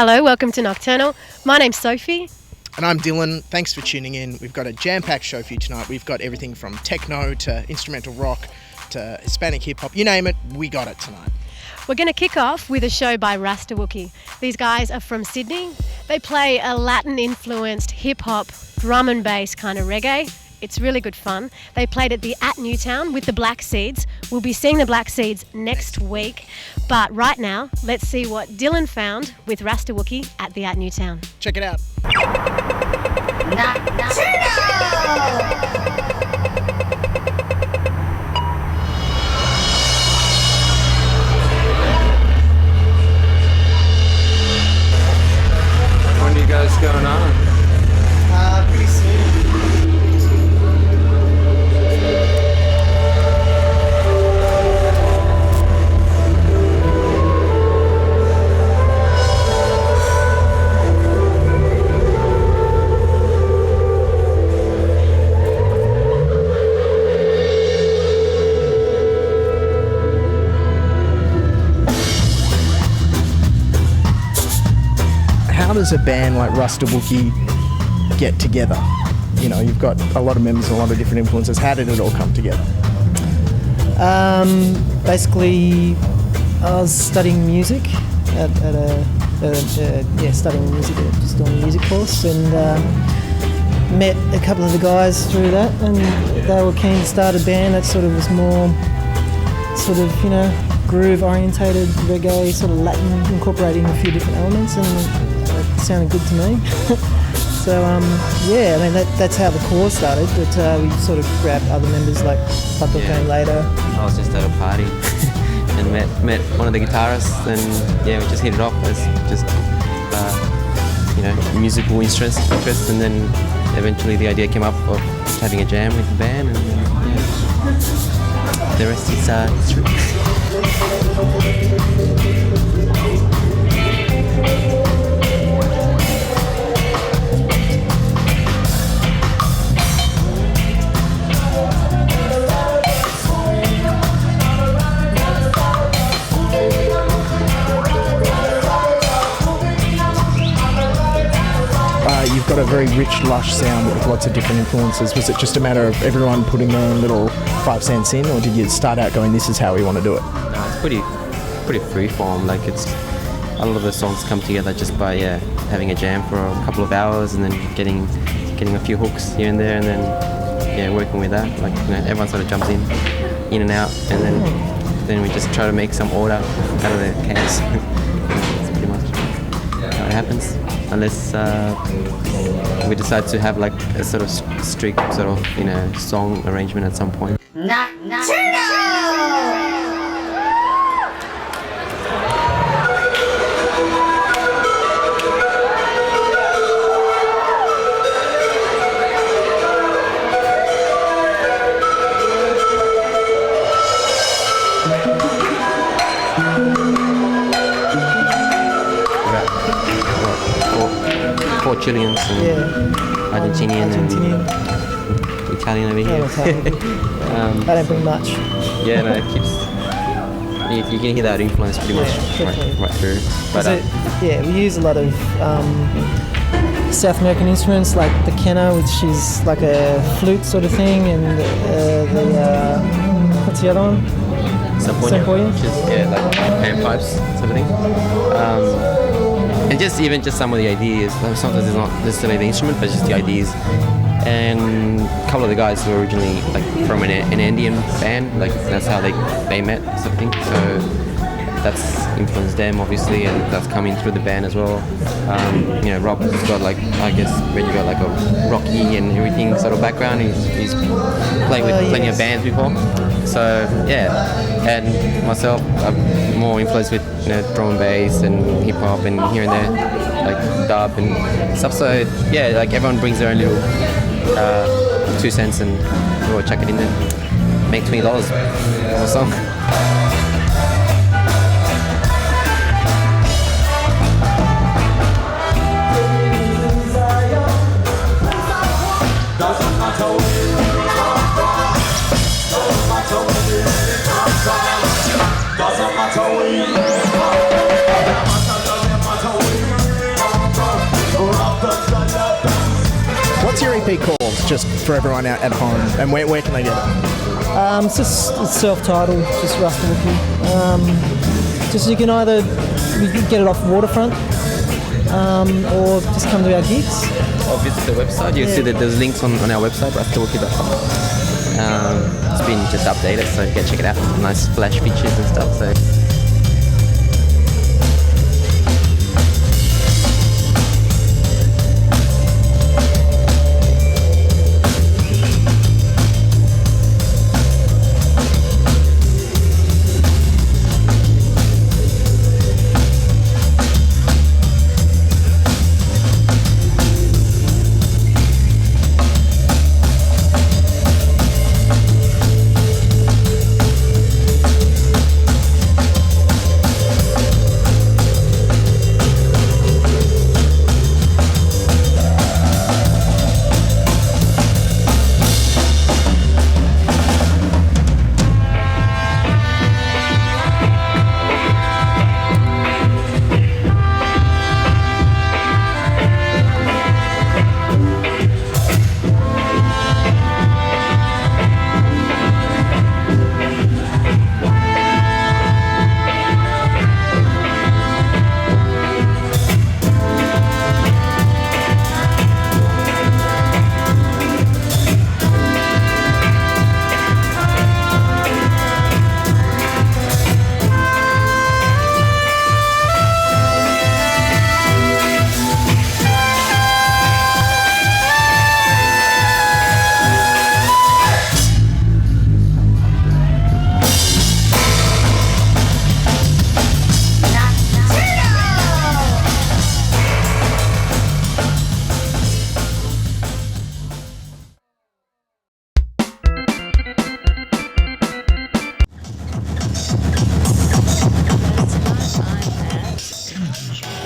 Hello, welcome to Nocturnal. My name's Sophie. And I'm Dylan. Thanks for tuning in. We've got a jam-packed show for you tonight. We've got everything from techno to instrumental rock to Hispanic hip-hop. You name it, we got it tonight. We're going to kick off with a show by Rastawookie. These guys are from Sydney. They play a Latin-influenced hip-hop, drum and bass kind of reggae. It's really good fun. They played at the Newtown with the Black Seeds. We'll be seeing the Black Seeds next week. But right now, let's see what Dylan found with Rastawookie at the Newtown. Check it out. When are you guys going on? Pretty soon. How does a band like Rastawookie get together? You know, you've got a lot of members and a lot of different influences. How did it all come together? Basically, I was studying music studying music, just doing a music course, and met a couple of the guys through that, and they were keen to start a band that sort of was more groove orientated reggae, sort of Latin, incorporating a few different elements, and it sounded good to me. So that's how the core started, but we sort of grabbed other members, like Pato came later. I was just at a party and met one of the guitarists, and we just hit it off as just musical interest, and then eventually the idea came up of having a jam with the band, and the rest is history. You've got a very rich, lush sound with lots of different influences. Was it just a matter of everyone putting their own little 5 cents in, or did you start out going, this is how we want to do it? No, it's pretty freeform. Like, it's a lot of the songs come together just by having a jam for a couple of hours, and then getting a few hooks here and there, and then working with that. Like, everyone sort of jumps in and out, and then we just try to make some order out of the chaos. That's pretty much how it happens. Unless we decide to have like a sort of strict sort of song arrangement at some point. Chileans and Argentinian and Italian over here. I don't bring much. Yeah, no, it keeps. You can hear that influence pretty much right through. But we use a lot of South American instruments, like the quena, which is like a flute sort of thing, and what's the other one? Samponia, which is like panpipes sort of thing. And just some of the ideas. Sometimes it's not necessarily the instrument, but just the ideas. And a couple of the guys were originally like from an Andean band. Like, that's how they met, sort of thing. So that's influenced them, obviously, and that's coming through the band as well. Rob has got, like, I guess when you got like a rocky and everything sort of background, he's played with plenty of bands before. So and myself, I'm more influenced with drum and bass and hip hop and here and there, like dub and stuff. So like everyone brings their own little 2 cents, and we'll chuck it in there, make $20 on a song. EP called, just for everyone out at home, and where can they get it? It's self-titled, just Rastawookie. Just you can either get it off Waterfront or just come to our gigs. Or visit the website. You'll see that there's links on our website, rastawookie.com. It's been just updated, so you can check it out. Nice flash features and stuff. So.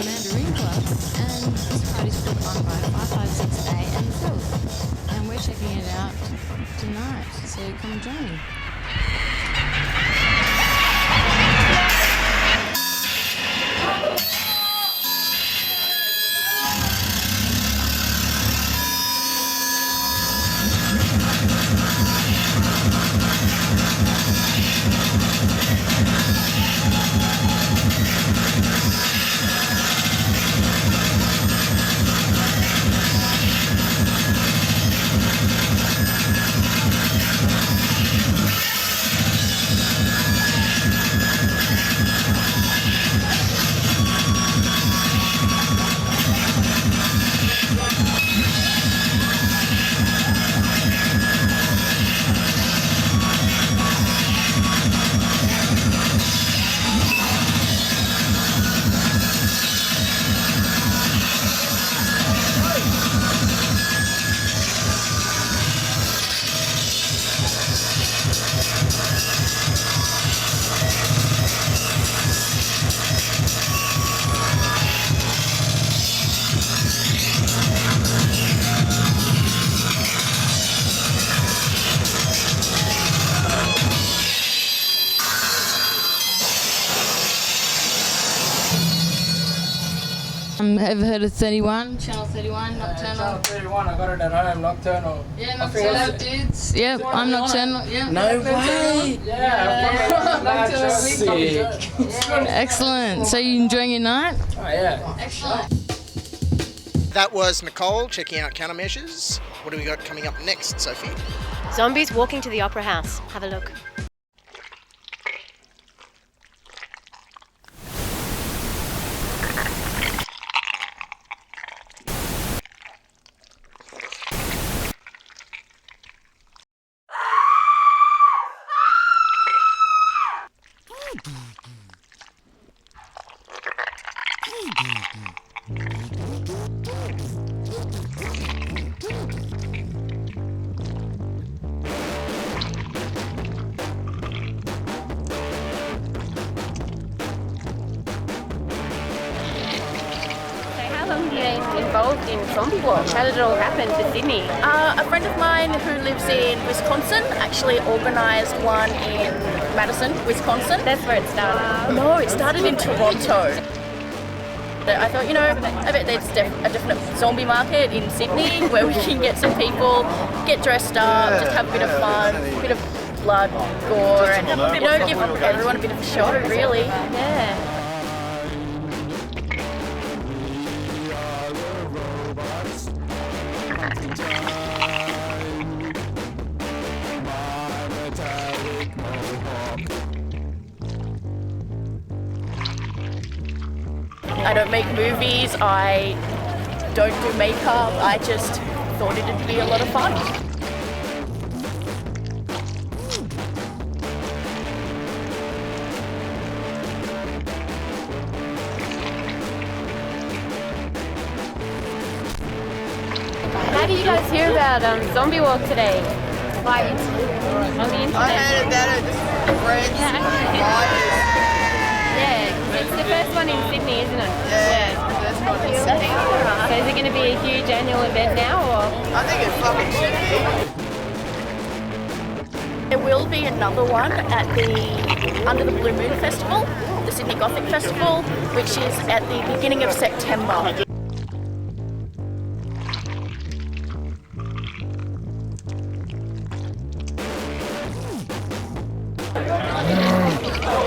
Mandarin Club, and this party's put on by 556A and the Phil. And we're checking it out tonight, so come join me. Ever heard of 31? Channel 31, Nocturnal? Channel 31, I got it at home, Nocturnal. Yeah, Nocturnal dudes. Yep, I'm Nocturnal. Yeah. No way! Yeah, Sick. Excellent. So you enjoying your night? Oh yeah. Excellent. That was Nicole checking out Countermeasures. What do we got coming up next, Sophie? Zombies walking to the Opera House. Have a look. Involved in zombie watch? How did it all happen to Sydney? A friend of mine who lives in Wisconsin actually organised one in Madison, Wisconsin. That's where it started. No, it started in Toronto. I thought, you know, I bet there's a definite zombie market in Sydney where we can get some people, get dressed up, just have a bit of fun, a bit of blood, gore, and, you know, give everyone a bit of a show, really. Yeah. I don't make movies, I don't do makeup, I just thought it'd be a lot of fun. How do you guys hear about Zombie Walk today? By on the internet. I heard about it, friends, Yeah, it's the first one in Sydney, isn't it? yeah, that's what it's saying. So is it going to be a huge annual event now, or? I think it fucking should be. There will be another one at the Under the Blue Moon Festival, the Sydney Gothic Festival, which is at the beginning of September.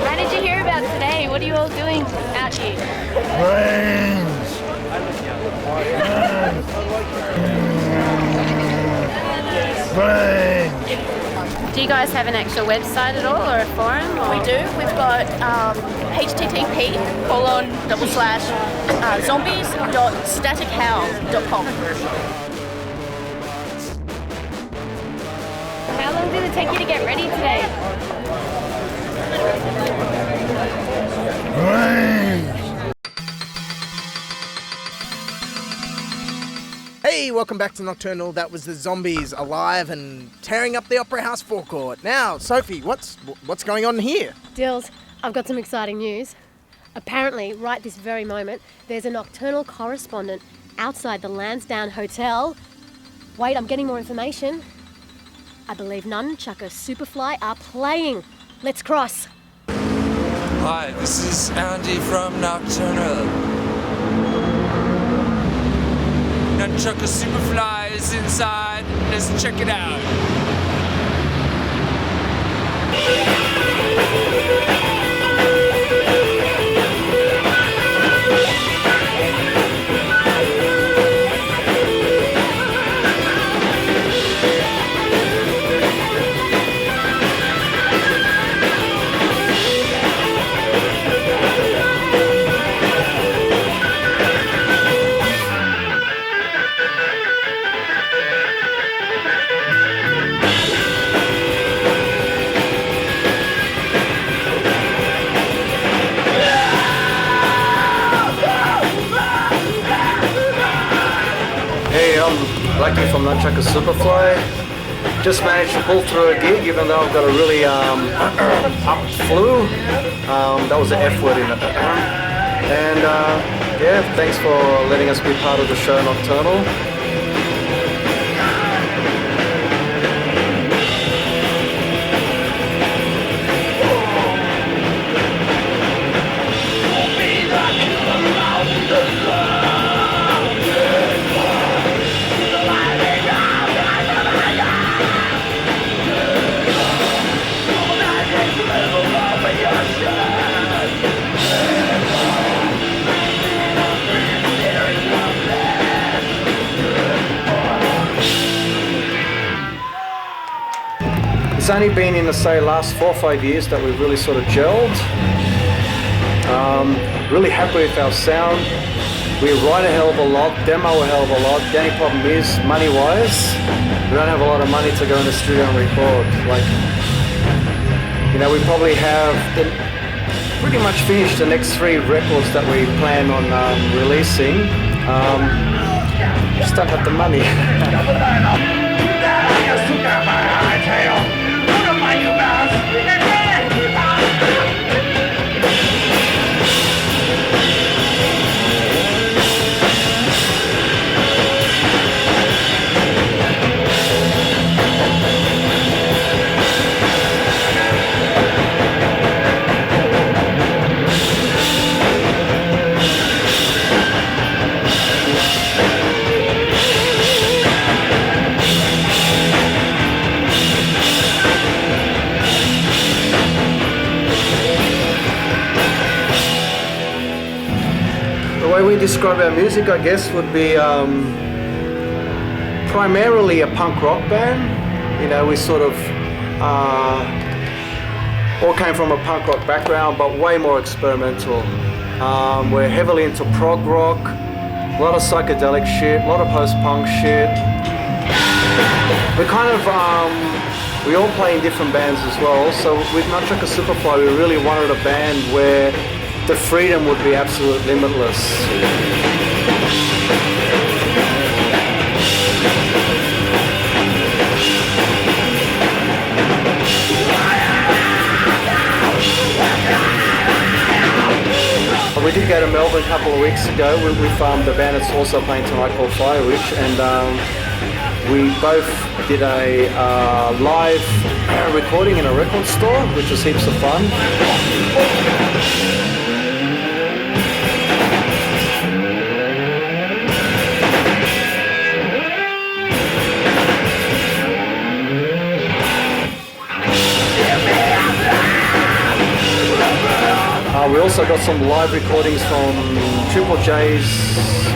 How did you hear about today? What are you all doing out here? Do you guys have an actual website at all, or a forum? Or? We do. We've got http://zombies.statichowl.com. How long did it take you to get ready today? Hey, welcome back to Nocturnal. That was the Zombies alive and tearing up the Opera House forecourt. Now, Sophie, what's going on here? Dills, I've got some exciting news. Apparently, right this very moment, there's a nocturnal correspondent outside the Lansdowne Hotel. Wait, I'm getting more information. I believe Nunchukka Superfly are playing. Let's cross. Hi, this is Andy from Nocturnal. Nunchukka Superfly is inside. Let's check it out. Hey, I'm Lucky from Nunchukka Superfly. Just managed to pull through a gig even though I've got a really up flu. That was the F word in it. And yeah, thanks for letting us be part of the show Nocturnal. It's only been in the last 4 or 5 years that we've really sort of gelled. Really happy with our sound. We write a hell of a lot, demo a hell of a lot. The only problem is, money-wise, we don't have a lot of money to go in the studio and record. Like, you know, we probably have pretty much finished the next 3 records that we plan on releasing. Just don't have the money. way we describe our music, I guess, would be primarily a punk rock band. You know, we sort of all came from a punk rock background, but way more experimental. We're heavily into prog rock, a lot of psychedelic shit, a lot of post-punk shit. We kind of, we all play in different bands as well. So with Nunchukka Superfly, we really wanted a band where the freedom would be absolutely limitless. We did go to Melbourne a couple of weeks ago with the band that's also playing tonight called Firewitch, and we both did a live recording in a record store, which was heaps of fun. We also got some live recordings from Triple J's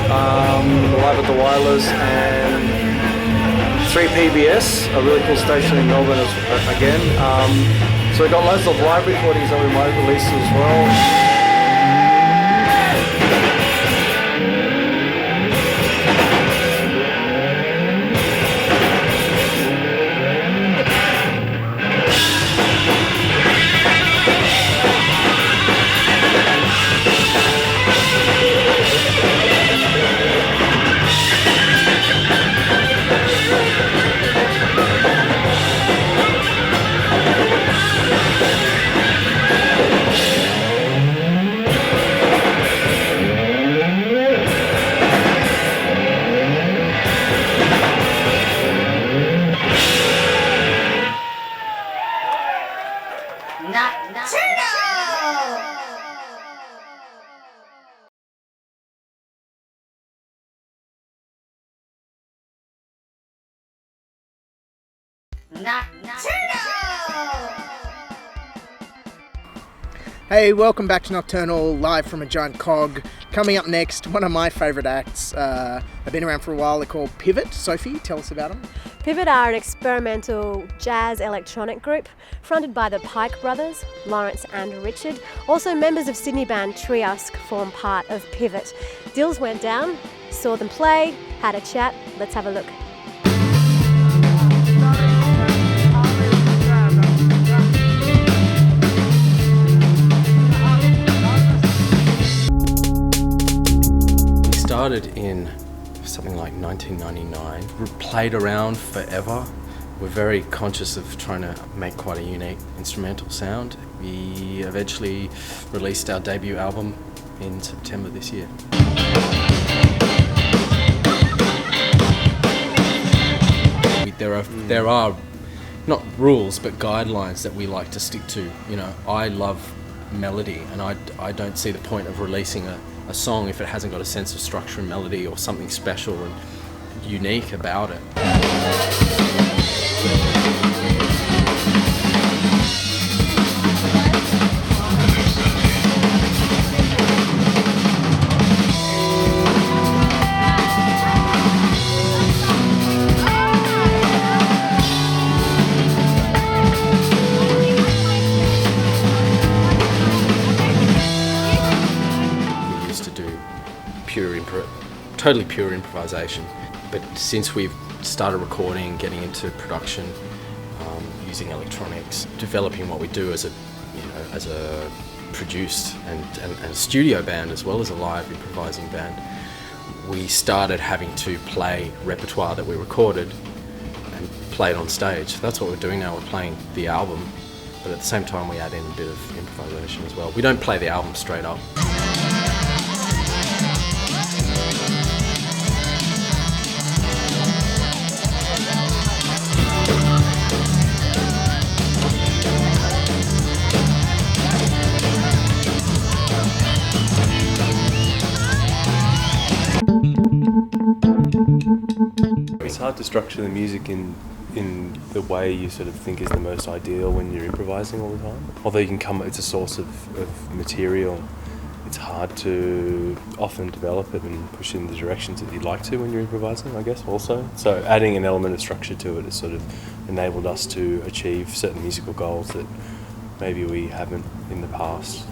Live at the Wireless and 3PBS, a really cool station in Melbourne again. So we got loads of live recordings that we might release as well. Hey, welcome back to Nocturnal, live from a giant cog. Coming up next, one of my favourite acts. They've been around for a while. They're called Pivot. Sophie, tell us about them. Pivot are an experimental jazz electronic group fronted by the Pike brothers, Lawrence and Richard. Also, members of Sydney band Triusk form part of Pivot. Dills went down, saw them play, had a chat. Let's have a look. Started in something like 1999. We played around forever. We're very conscious of trying to make quite a unique instrumental sound. We eventually released our debut album in September this year. There are not rules but guidelines that we like to stick to. You know, I love melody, and I don't see the point of releasing a song if it hasn't got a sense of structure and melody or something special and unique about it. Totally pure improvisation, but since we've started recording, getting into production, using electronics, developing what we do as a produced and a studio band as well as a live improvising band, we started having to play repertoire that we recorded and play it on stage. That's what we're doing now. We're playing the album, but at the same time we add in a bit of improvisation as well. We don't play the album straight up. It's hard to structure the music in the way you sort of think is the most ideal when you're improvising all the time. Although you can come, it's a source of material it's hard to often develop it and push in the directions that you'd like to when you're improvising, I guess, also. So adding an element of structure to it has sort of enabled us to achieve certain musical goals that maybe we haven't in the past.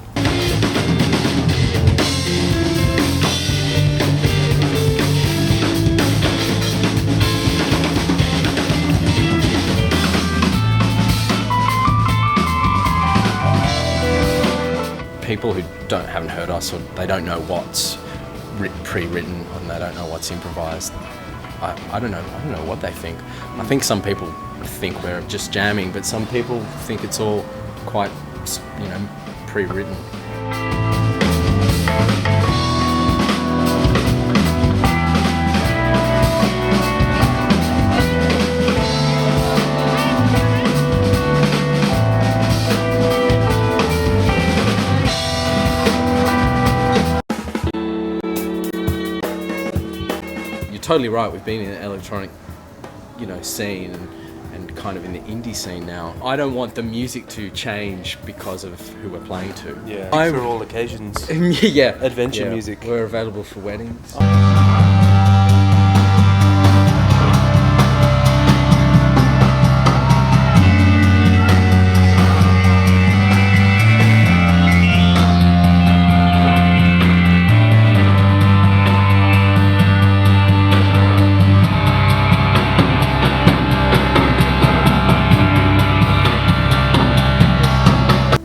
People who haven't heard us, or they don't know what's pre-written and they don't know what's improvised, I don't know what they think. I think some people think we're just jamming, but some people think it's all quite, pre-written. Totally right. We've been in the electronic, scene and kind of in the indie scene now. I don't want the music to change because of who we're playing to. Yeah, for all occasions. Yeah. Adventure music. We're available for weddings.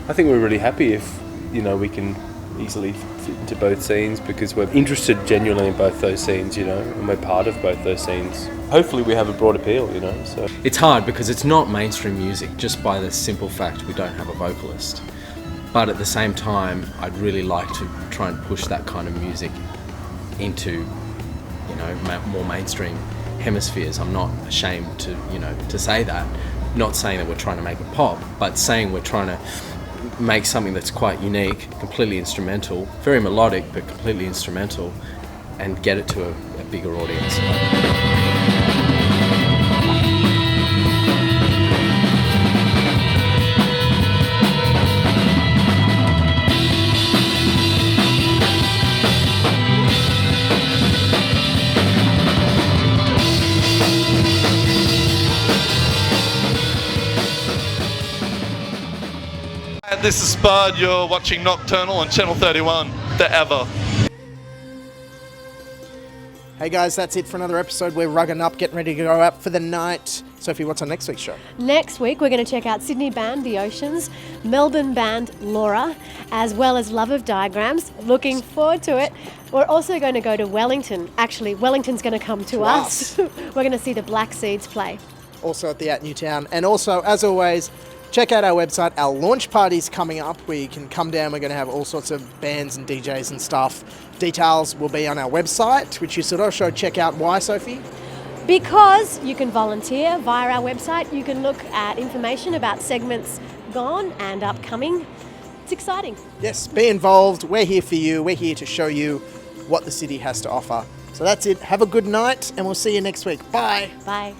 I think we're really happy if, we can easily fit into both scenes because we're interested genuinely in both those scenes, and we're part of both those scenes. Hopefully we have a broad appeal, so. It's hard because it's not mainstream music just by the simple fact we don't have a vocalist. But at the same time, I'd really like to try and push that kind of music into, more mainstream hemispheres. I'm not ashamed to say that. Not saying that we're trying to make a pop, but saying we're trying to make something that's quite unique, completely instrumental, very melodic, but completely instrumental, and get it to a bigger audience. This is Spud, you're watching Nocturnal on Channel 31, the Ever. Hey guys, that's it for another episode. We're rugging up, getting ready to go out for the night. Sophie, what's on next week's show? Next week, we're going to check out Sydney band The Oceans, Melbourne band Laura, as well as Love of Diagrams. Looking forward to it. We're also going to go to Wellington. Actually, Wellington's going to come to us. We're going to see the Black Seeds play. Also at the Newtown. And also, as always, check out our website. Our launch party's coming up where you can come down. We're going to have all sorts of bands and DJs and stuff. Details will be on our website, which you should also check out. Why, Sophie? Because you can volunteer via our website. You can look at information about segments gone and upcoming. It's exciting. Yes, be involved. We're here for you. We're here to show you what the city has to offer. So that's it. Have a good night, and we'll see you next week. Bye. Bye.